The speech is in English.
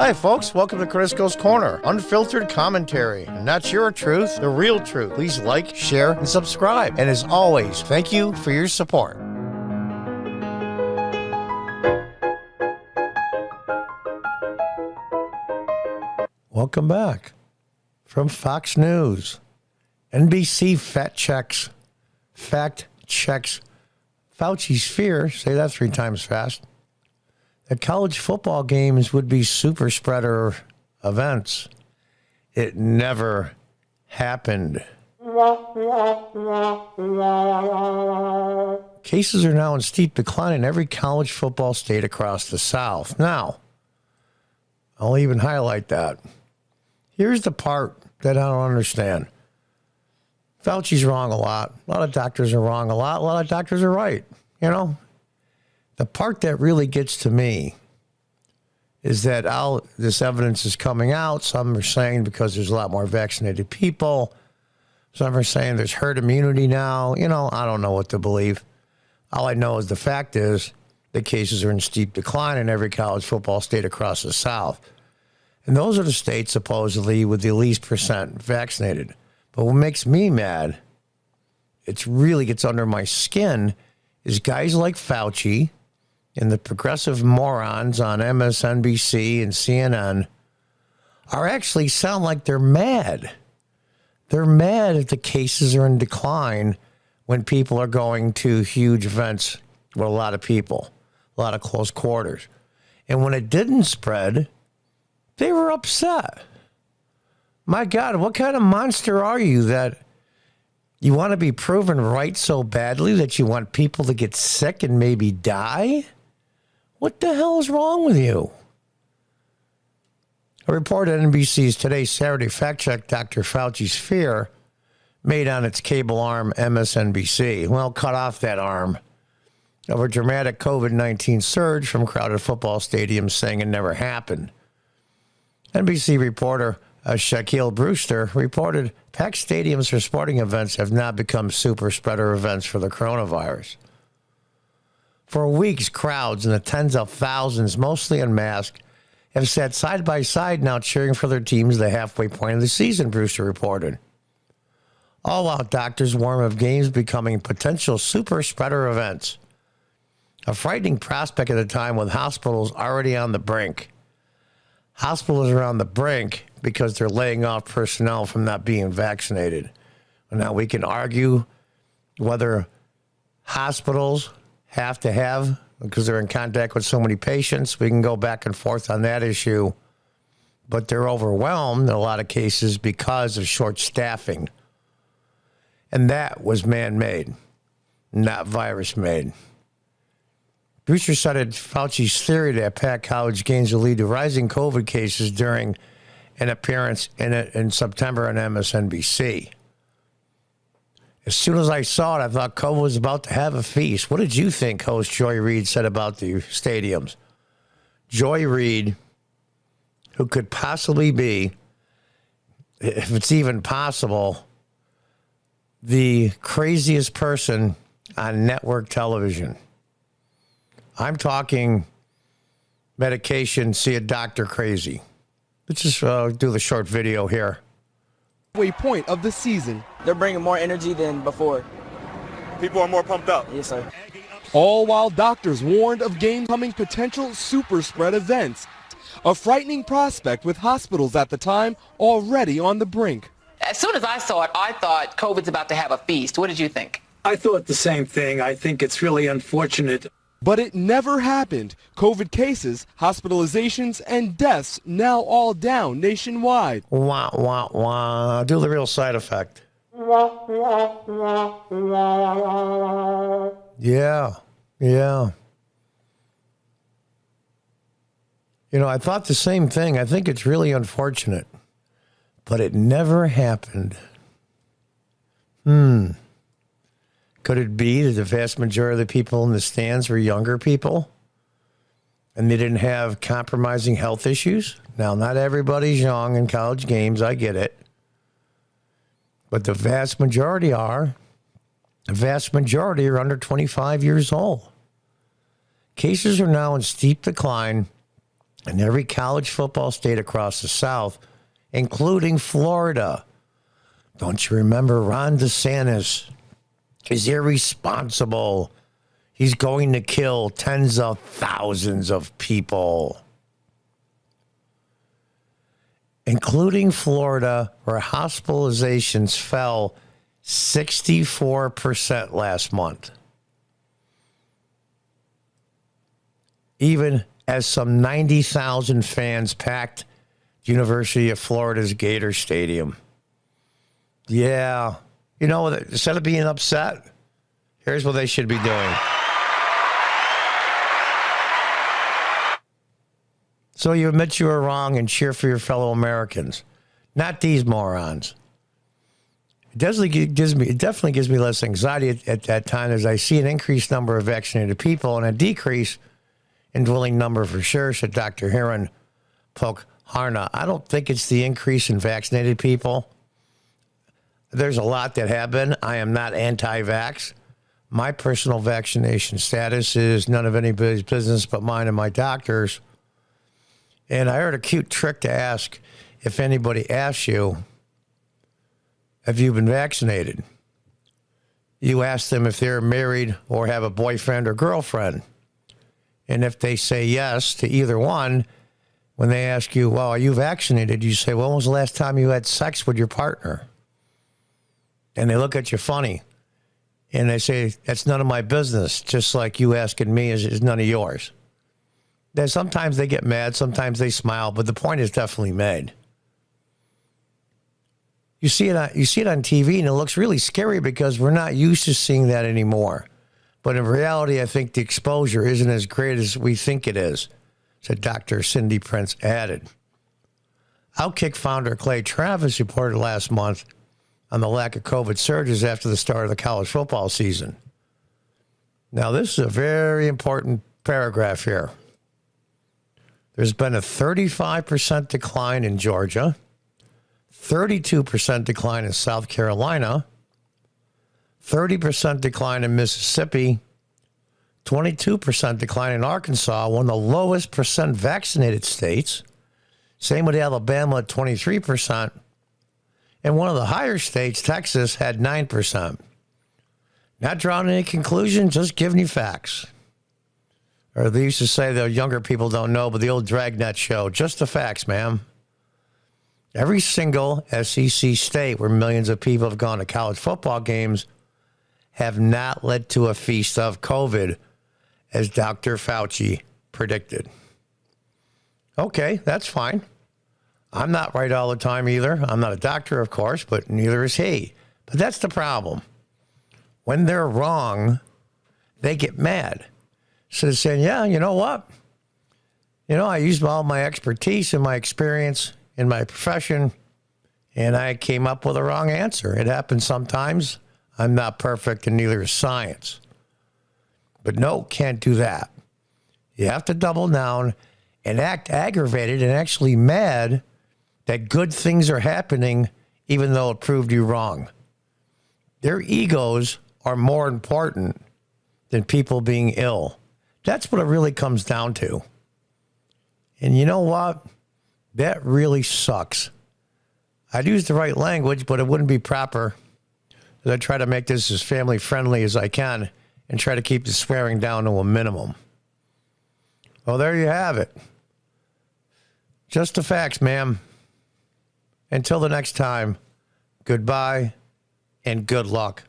Hi, folks. Welcome to Crisco's Corner. Unfiltered commentary. And that's your truth, the real truth. Please like, share, and subscribe. And as always, thank you for your support. Welcome back from Fox News. NBC fact checks Fauci's fear, say that 3 times fast, that college football games would be super spreader events. It never happened. Cases are now in steep decline in every college football state across the South. Now, I'll even highlight that. Here's the part that I don't understand. Fauci's wrong a lot. A lot of doctors are wrong a lot. A lot of doctors are right. You know, the part that really gets to me is that this evidence is coming out. Some are saying because there's a lot more vaccinated people. Some are saying there's herd immunity now. You know, I don't know what to believe. All I know is the fact is the cases are in steep decline in every college football state across the South. And those are the states supposedly with the least percent vaccinated. But what makes me mad, it really gets under my skin, is guys like Fauci and the progressive morons on MSNBC and CNN are actually sound like they're mad. They're mad if the cases are in decline when people are going to huge events with a lot of people, a lot of close quarters. And when it didn't spread, they were upset. My God, what kind of monster are you that you want to be proven right so badly that you want people to get sick and maybe die? What the hell is wrong with you? A report at NBC's Today Saturday fact-checked Dr. Fauci's fear made on its cable arm MSNBC. Well, cut off that arm of a dramatic COVID-19 surge from crowded football stadiums, saying it never happened. NBC reporter Shaquille Brewster reported packed stadiums for sporting events have not become super spreader events for the coronavirus. For weeks, crowds in the tens of thousands, mostly unmasked, have sat side by side now cheering for their teams at the halfway point of the season, Brewster reported. All while doctors warn of games becoming potential super spreader events. A frightening prospect at a time with hospitals already on the brink. Hospitals are on the brink because they're laying off personnel from not being vaccinated. Now, we can argue whether hospitals have to have, because they're in contact with so many patients. We can go back and forth on that issue. But they're overwhelmed in a lot of cases because of short staffing. And that was man-made, not virus-made. Brewster cited Fauci's theory that packed college games will lead to rising COVID cases during an appearance in September on MSNBC. As soon as I saw it, I thought COVID was about to have a feast. What did you think host Joy Reid said about the stadiums? Joy Reid, who could possibly be, if it's even possible, the craziest person on network television. I'm talking medication, see a doctor crazy. Let's just do the short video here. Point of the season. They're bringing more energy than before. People are more pumped up. Yes, sir. All while doctors warned of game coming potential super spread events. A frightening prospect with hospitals at the time already on the brink. As soon as I saw it, I thought COVID's about to have a feast. What did you think? I thought the same thing. I think it's really unfortunate. But it never happened. COVID cases, hospitalizations, and deaths now all down nationwide. Wah, wah, wah. Do the real side effect. Yeah. You know, I thought the same thing. I think it's really unfortunate. But it never happened. Could it be that the vast majority of the people in the stands were younger people and they didn't have compromising health issues? Now, not everybody's young in college games. I get it. But the vast majority are. The vast majority are under 25 years old. Cases are now in steep decline in every college football state across the South, including Florida. Don't you remember Ron DeSantis is irresponsible? He's going to kill tens of thousands of people, including Florida, where hospitalizations fell 64% last month. Even as some 90,000 fans packed the University of Florida's Gator Stadium. Yeah. You know, instead of being upset, here's what they should be doing. So you admit you were wrong and cheer for your fellow Americans, not these morons. It definitely gives me less anxiety at that time as I see an increased number of vaccinated people and a decrease in dwelling number for sure, said Dr. Hiran Pokharna. I don't think it's the increase in vaccinated people. There's a lot that have been. I am not anti-vax. My personal vaccination status is none of anybody's business but mine and my doctor's. And I heard a cute trick to ask if anybody asks you, have you been vaccinated? You ask them if they're married or have a boyfriend or girlfriend. And if they say yes to either one, when they ask you, well, are you vaccinated? You say, well, when was the last time you had sex with your partner? And they look at you funny. And they say, that's none of my business, just like you asking me is none of yours. Then sometimes they get mad, sometimes they smile, but the point is definitely made. You see it on TV, and it looks really scary because we're not used to seeing that anymore. But in reality, I think the exposure isn't as great as we think it is, said Dr. Cindy Prince added. Outkick founder Clay Travis reported last month on the lack of COVID surges after the start of the college football season. Now, this is a very important paragraph here. There's been a 35% decline in Georgia, 32% decline in South Carolina, 30% decline in Mississippi, 22% decline in Arkansas, one of the lowest percent vaccinated states. Same with Alabama at 23%. And one of the higher states, Texas, had 9%. Not drawing any conclusions, just giving you facts. Or they used to say the younger people don't know, but the old Dragnet show, just the facts, ma'am. Every single SEC state where millions of people have gone to college football games have not led to a feast of COVID, as Dr. Fauci predicted. Okay, that's fine. I'm not right all the time either. I'm not a doctor, of course, but neither is he. But that's the problem. When they're wrong, they get mad. So they're saying, yeah, you know what? You know, I used all my expertise and my experience in my profession, and I came up with a wrong answer. It happens sometimes. I'm not perfect, and neither is science. But no, can't do that. You have to double down and act aggravated and actually mad that good things are happening, even though it proved you wrong. Their egos are more important than people being ill. That's what it really comes down to. And you know what? That really sucks. I'd use the right language, but it wouldn't be proper. I try to make this as family friendly as I can and try to keep the swearing down to a minimum. Well, there you have it. Just the facts, ma'am. Until the next time, goodbye and good luck.